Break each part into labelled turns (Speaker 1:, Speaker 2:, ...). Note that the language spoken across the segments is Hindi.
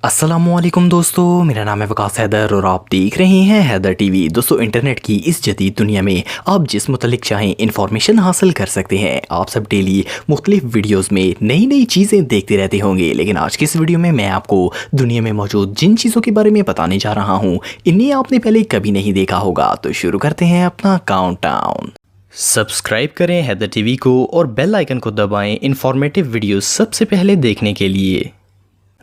Speaker 1: अस्सलामुअलैकुम दोस्तों, मेरा नाम है वकास हैदर और आप देख रहे हैं हैदर टीवी। दोस्तों, इंटरनेट की इस जदीद दुनिया में आप जिस मुतल्लिक चाहें इन्फॉर्मेशन हासिल कर सकते हैं। आप सब डेली मुख्तलिफ वीडियोस में नई नई चीज़ें देखते रहते होंगे, लेकिन आज की इस वीडियो में मैं आपको दुनिया में मौजूद जिन चीज़ों के बारे में बताने जा रहा हूँ, इन्हें आपने पहले कभी नहीं देखा होगा। तो शुरू करते हैं अपना काउंटडाउन। सब्सक्राइब करें हैदर टीवी को और बेल आइकन को दबाएं इन्फॉर्मेटिव वीडियो सबसे पहले देखने के लिए।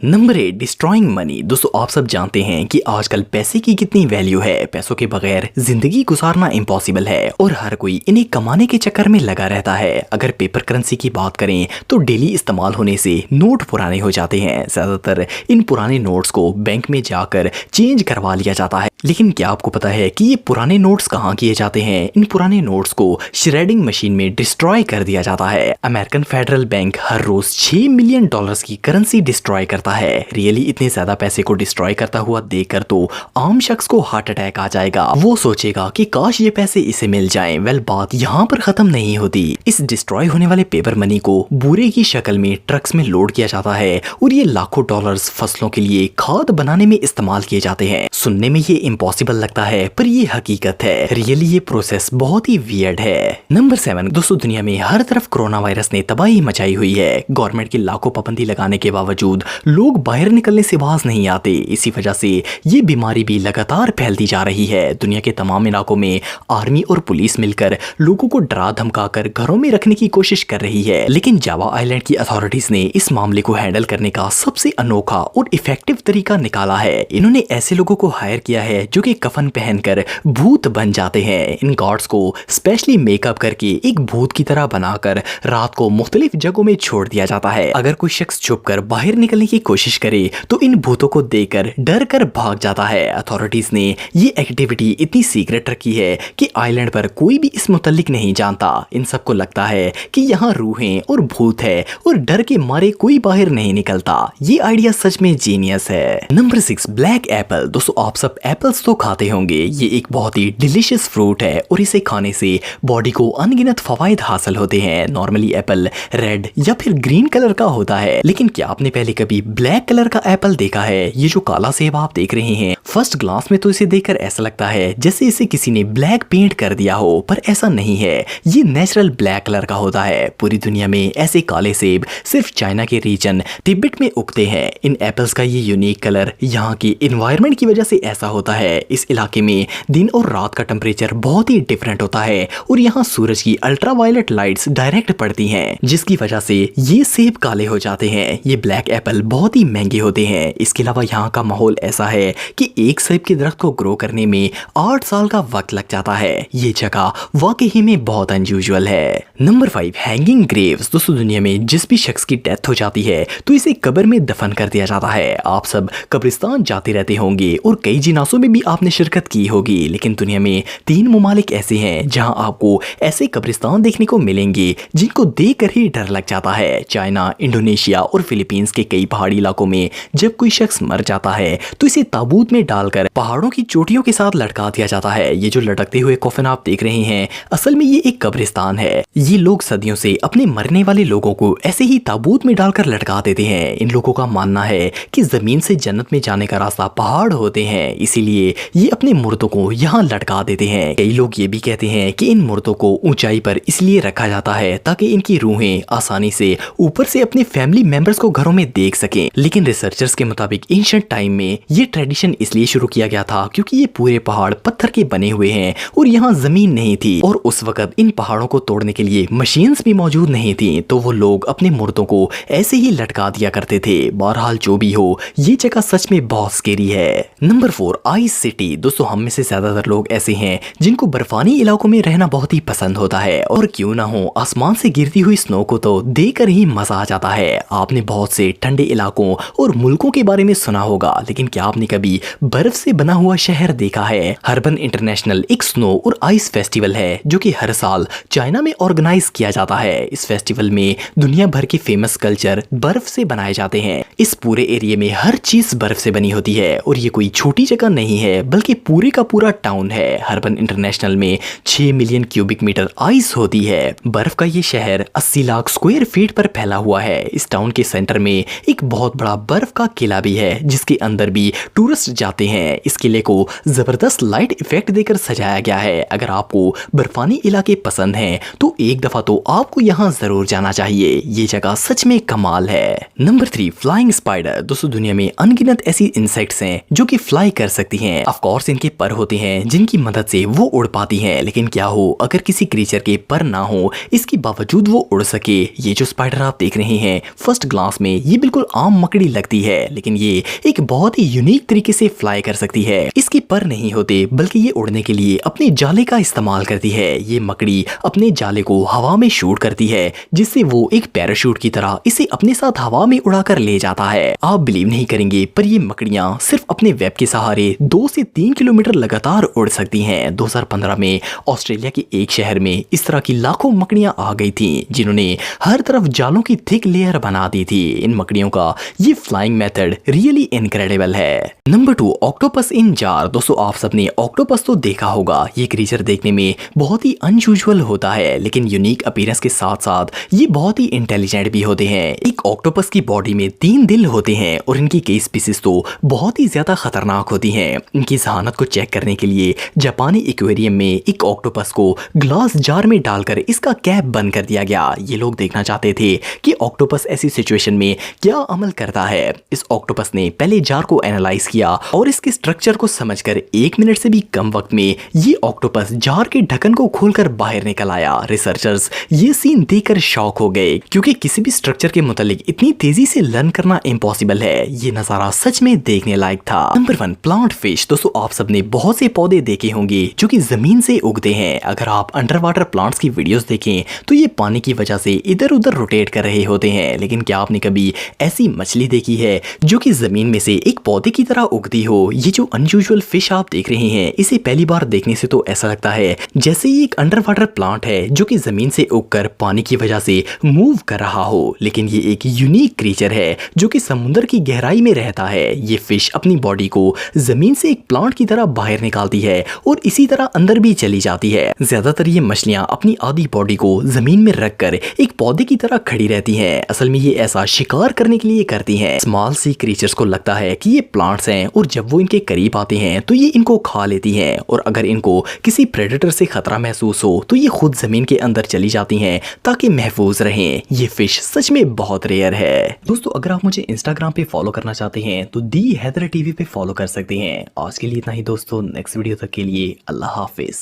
Speaker 1: Number 8, destroying money. दोस्तों, आप सब जानते हैं कि आजकल पैसे की कितनी वैल्यू है। पैसों के बगैर जिंदगी गुजारना इम्पॉसिबल है और हर कोई इन्हें कमाने के चक्कर में लगा रहता है। अगर पेपर करेंसी की बात करें तो डेली इस्तेमाल होने से नोट पुराने हो जाते हैं। ज्यादातर इन पुराने नोट्स को बैंक में जाकर चेंज करवा लिया जाता है। लेकिन क्या आपको पता है कि ये पुराने नोट्स कहाँ किए जाते हैं? इन पुराने नोट्स को श्रेडिंग मशीन में डिस्ट्रॉय कर दिया जाता है। अमेरिकन फेडरल बैंक हर रोज $6 मिलियन की करेंसी डिस्ट्रॉय करता है। रियली इतने ज्यादा पैसे को डिस्ट्रॉय करता हुआ देखकर तो आम शख्स को हार्ट अटैक आ जाएगा। वो सोचेगा कि काश ये पैसे इसे मिल जाएं। वेल, बात यहाँ पर खत्म नहीं होती। इस डिस्ट्रॉय होने वाले पेपर मनी को बूरे की शक्ल में ट्रक्स में लोड किया जाता है और ये लाखों डॉलर्स फसलों के लिए खाद बनाने में इस्तेमाल किए जाते हैं। सुनने में ये इम्पॉसिबल लगता है, पर ये हकीकत है। रियली ये प्रोसेस बहुत ही वियर्ड है। नंबर 7, दोस्तों, दुनिया में हर तरफ कोरोना वायरस ने तबाही मचाई हुई है। गवर्नमेंट की लाखों पाबंदी लगाने के बावजूद लोग बाहर निकलने से बाज नहीं आते। इसी वजह से ये बीमारी भी लगातार फैलती जा रही है। दुनिया के तमाम इलाकों में आर्मी और पुलिस मिलकर लोगों को डरा धमका कर घरों में रखने की कोशिश कर रही है। लेकिन जावा आइलैंड की अथॉरिटीज ने इस मामले को हैंडल करने का सबसे अनोखा और इफेक्टिव तरीका निकाला है। इन्होंने ऐसे लोगों को हायर किया है जो कि कफन पहनकर भूत बन जाते हैं। इन गार्ड्स को स्पेशली मेकअप करके एक भूत की तरह बनाकर रात को मुख्तलिफ जगहों में छोड़ दिया जाता है। अगर कोई शख्स छुपकर बाहर निकलने की कोशिश करे तो इन भूतों को देखकर डर कर भाग जाता है। अथॉरिटीज ने ये एक्टिविटी इतनी सीक्रेट रखी है कि आइलैंड पर कोई भी इस मुतल्लिक नहीं जानता। इन सबको लगता है कि यहाँ रूहें और भूत है और डर के मारे कोई बाहर नहीं निकलता। ये आइडिया सच में जीनियस है। Number 6, black Apple. दोस्तों, आप सब एप्पल्स तो खाते होंगे। ये एक बहुत ही डिलीशियस फ्रूट है और इसे खाने से बॉडी को अनगिनत फवायद हासिल होते हैं। नॉर्मली एप्पल रेड या फिर ग्रीन कलर का होता है, लेकिन क्या आपने पहले कभी ब्लैक कलर का एप्पल देखा है? ये जो काला सेब आप देख रहे हैं, फर्स्ट ग्लास में तो इसे देखकर ऐसा लगता है जैसे इसे किसी ने ब्लैक पेंट कर दिया हो, पर ऐसा नहीं है। ये नेचुरल ब्लैक कलर का होता है। पूरी दुनिया में ऐसे काले सेब सिर्फ चाइना के रीजन तिब्बत में उगते हैं। इन एप्पल्स का ये यूनिक कलर यहाँ की एनवायरनमेंट की वजह से ऐसा होता है। इस इलाके में दिन और रात का टेम्परेचर बहुत ही डिफरेंट होता है और यहाँ सूरज की अल्ट्रावायलेट लाइट्स डायरेक्ट पड़ती हैं, जिसकी वजह से ये सेब काले हो जाते हैं। ये ब्लैक एप्पल बहुत ही महंगे होते हैं। इसके अलावा यहाँ का माहौल ऐसा है कि एक सेब के दरख्त को ग्रो करने में 8 साल का वक्त लग जाता है। ये जगह वाकई में बहुत अनयूजुअल है। Number 5, hanging Graves. दोस्तों, दुनिया में जिस भी शख्स की डेथ हो जाती है तो इसे कब्र में दफन कर दिया जाता है। आप सब कब्रिस्तान जाते रहते होंगे और कई जिनासों में भी आपने शिरकत की होगी, लेकिन दुनिया में 3 ममालिक ऐसे हैं जहां आपको ऐसे कब्रिस्तान देखने को मिलेंगे जिनको देखकर ही डर लग जाता है। चाइना, इंडोनेशिया और फिलीपींस के कई पहाड़ी इलाकों में जब कोई शख्स मर जाता है तो इसे ताबूत में डालकर पहाड़ों की चोटियों के साथ लटका दिया जाता है। ये जो लटकते हुए कफन आप देख रहे हैं, असल में ये एक कब्रिस्तान है। ये लोग सदियों से अपने मरने वाले लोगों को ऐसे ही ताबूत में डालकर लटका देते हैं। इन लोगों का मानना है कि जमीन से जन्नत में जाने का रास्ता पहाड़ होते हैं, इसीलिए ये अपने मुर्दों को यहाँ लटका देते हैं। कई लोग ये भी कहते हैं कि इन मुर्दों को ऊंचाई पर इसलिए रखा जाता है ताकि इनकी रूहें आसानी से ऊपर से अपने फैमिली मेंबर्स को घरों में देख सकें। लेकिन रिसर्चर्स के मुताबिक एंशिएंट टाइम में ये ट्रेडिशन इसलिए शुरू किया गया था क्योंकि ये पूरे पहाड़ पत्थर के बने हुए हैं और यहाँ जमीन नहीं थी और उस वक्त इन पहाड़ों को तोड़ने के लिए मशीन्स भी मौजूद नहीं थी, तो वो लोग अपने मुर्दों को ऐसे ही लटका दिया करते थे। बहरहाल जो भी हो, ये जगह सच में बहुत स्केरी है। Number 4, ice city. दोस्तों, हम में से ज्यादातर लोग ऐसे हैं जिनको बर्फानी इलाकों में रहना बहुत ही पसंद होता है और क्यों ना हो, आसमान से गिरती हुई स्नो को तो देखकर ही मजा आ जाता है। आपने बहुत से ठंडे इलाकों और मुल्कों के बारे में सुना होगा, लेकिन क्या आपने कभी बर्फ से बना हुआ शहर देखा है। हर्बन इंटरनेशनल एक स्नो और आइस फेस्टिवल है जो कि हर साल चाइना में ऑर्गेनाइज किया जाता है। इस फेस्टिवल में दुनिया भर के फेमस कल्चर बर्फ से बनाए जाते हैं। इस पूरे एरिया में हर चीज बर्फ से बनी होती है और ये कोई छोटी जगह नहीं है बल्कि पूरे का पूरा टाउन है। हर्बन इंटरनेशनल में 6 मिलियन क्यूबिक मीटर आइस होती है। बर्फ का ये शहर 80 लाख स्क्वायर फीट पर फैला हुआ है। इस टाउन के सेंटर में एक बहुत बड़ा बर्फ का किला भी है जिसके अंदर भी टूरिस्ट जाते हैं। इस किले को जबरदस्त लाइट इफेक्ट देकर सजाया गया है। अगर आपको बर्फानी इलाके पसंद हैं तो एक दफा तो आपको यहाँ जरूर जाना चाहिए। ये जगह सच में कमाल है। Number 3, flying spider. दोस्तों दुनिया में अनगिनत ऐसी इंसेक्ट्स हैं जो कि फ्लाई कर सकती हैं। ऑफ कोर्स इनके पर होते हैं जिनकी मदद से वो उड़ पाती हैं, लेकिन क्या हो अगर किसी क्रीचर के पर ना हो इसके बावजूद वो उड़ सके। ये जो स्पाइडर आप देख रहे हैं फर्स्ट ग्लांस में ये बिल्कुल आम मकड़ी लगती है, लेकिन ये एक बहुत ही यूनिक तरीके से फ्लाई कर सकती है। इसके पर नहीं होते बल्कि ये उड़ने के लिए अपने जाले का इस्तेमाल करती है। ये मकड़ी अपने जाले को हवा में शूट करती है जिससे वो एक पैराशूट की तरह इसे अपने साथ हवा में उड़ाकर ले जाता है। आप बिलीव नहीं करेंगे पर ये मकड़ियां सिर्फ अपने वेब के सहारे 2 से 3 किलोमीटर लगातार उड़ सकती हैं। 2015 में ऑस्ट्रेलिया के एक शहर में इस तरह की लाखों मकड़ियां आ गई थी जिन्होंने हर तरफ जालों की थिक लेयर बना दी थी। इन मकड़ियों का ये फ्लाइंग मेथड रियली इनक्रेडिबल है। नंबर 2, ऑक्टोपस इन जार। दोस्तों आप सबने ऑक्टोपस तो देखा होगा। ये क्रीचर देखने में बहुत ही अनयूजुअल होता है लेकिन यूनिक अपीयरेंस के साथ साथ ये बहुत ही इंटेलिजेंट भी होते हैं। एक ऑक्टोपस की बॉडी में 3 दिल होते हैं और इनकी कई स्पीसीज तो बहुत ही ज्यादा खतरनाक होती हैं। इनकी जहानत को चेक करने के लिए जापानी एक्वेरियम में एक ऑक्टोपस को ग्लास जार में डालकर इसका कैप बंद कर दिया गया। ये लोग देखना चाहते थे कि ऑक्टोपस ऐसी सिचुएशन में क्या अमल करता है। इस ऑक्टोपस ने पहले जार को एनालाइज किया और इसके स्ट्रक्चर को समझकर 1 मिनट से भी कम वक्त में ये ऑक्टोपस जार के ढक्कन को खोलकर बाहर निकल आया। रिसर्चर्स ये सीन देखकर शॉक हो गए क्योंकि किसी भी स्ट्रक्चर के मुतालिक इतनी तेजी से लर्न करना इम्पॉसिबल है। ये नजारा सच में देखने लायक था। Number 1, plant fish. दोस्तों आप सबने बहुत से पौधे देखे होंगे जो कि जमीन से उगते हैं। अगर आप अंडर वाटर प्लांट्स की वीडियोस देखें तो ये पानी की वजह से इधर उधर रोटेट कर रहे होते हैं, लेकिन क्या आपने कभी ऐसी मछली देखी है जो कि जमीन में से एक पौधे की तरह उगती हो? ये जो अनयूजुअल फिश आप देख रहे हैं इसे पहली बार देखने से तो ऐसा लगता है जैसे ये एक अंडर वाटर प्लांट है जो कि जमीन से उगकर पानी की वजह से मूव कर रहा हो, लेकिन ये एक यूनिक क्रीचर है जो कि समुद्र की गहराई में रहता है। ये फिश अपनी बॉडी को जमीन से एक प्लांट की तरह बाहर निकालती है और इसी तरह अंदर भी चली जाती है। ज्यादातर ये मछलियां अपनी आधी बॉडी को जमीन में रखकर एक पौधे की तरह खड़ी रहती हैं। असल में ये ऐसा शिकार करने के लिए करती हैं। स्मॉल सी क्रीचर्स को लगता है कि ये प्लांट्स हैं और जब वो इनके करीब आते हैं तो ये इनको खा लेती हैं और अगर इनको किसी प्रेडेटर से खतरा महसूस हो तो ये खुद जमीन के अंदर चली जाती हैं ताकि महफूज रहें। ये फिश सच में बहुत रेयर है। दोस्तों अगर आप मुझे इंस्टाग्राम पे फॉलो करना चाहते हैं तो दी हैदर टीवी पे फॉलो कर सकते हैं। आज के लिए इतना ही दोस्तों, नेक्स्ट वीडियो तक के लिए अल्लाह हाफिज।